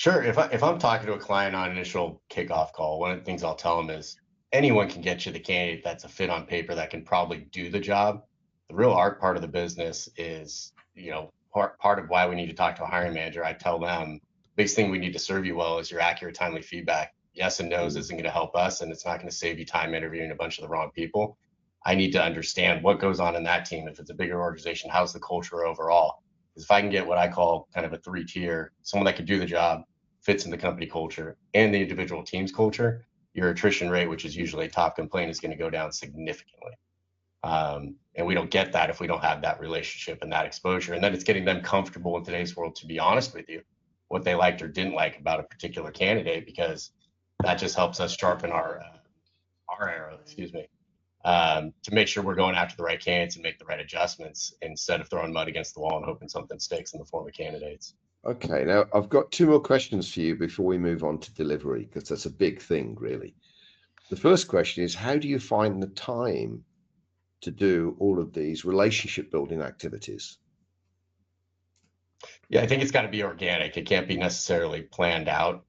Sure. If I'm talking to a client on initial kickoff call, one of the things I'll tell them is anyone can get you the candidate that's a fit on paper that can probably do the job. The real art part of the business is, part of why we need to talk to a hiring manager. I tell them biggest thing we need to serve you well is your accurate, timely feedback. Yes and no's Mm. isn't going to help us, and it's not going to save you time interviewing a bunch of the wrong people. I need to understand what goes on in that team. If it's a bigger organization, how's the culture overall? Because if I can get what I call kind of a three tier, someone that can do the job, fits in the company culture and the individual team's culture, your attrition rate, which is usually a top complaint, is going to go down significantly. And we don't get that if we don't have that relationship and that exposure. And then it's getting them comfortable in today's world to be honest with you, what they liked or didn't like about a particular candidate, because that just helps us sharpen our arrow, excuse me, to make sure we're going after the right candidates and make the right adjustments instead of throwing mud against the wall and hoping something sticks in the form of candidates. Okay, now I've got two more questions for you before we move on to delivery, because that's a big thing, really. The first question is, how do you find the time to do all of these relationship building activities? Yeah, I think it's got to be organic. It can't be necessarily planned out.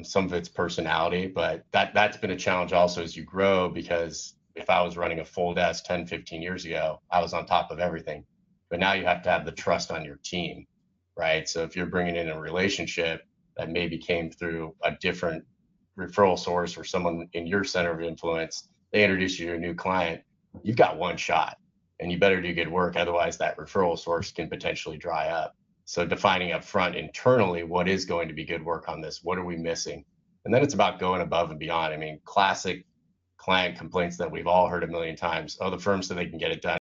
Some of it's personality, but that's been a challenge also as you grow, because if I was running a full desk 10, 15 years ago, I was on top of everything. But now you have to have the trust on your team, right? So if you're bringing in a relationship that maybe came through a different referral source or someone in your center of influence, they introduce you to a new client, you've got one shot and you better do good work. Otherwise, that referral source can potentially dry up. So defining up front internally what is going to be good work on this, what are we missing? And then it's about going above and beyond. I mean, classic client complaints that we've all heard a million times. Oh, the firm said they can get it done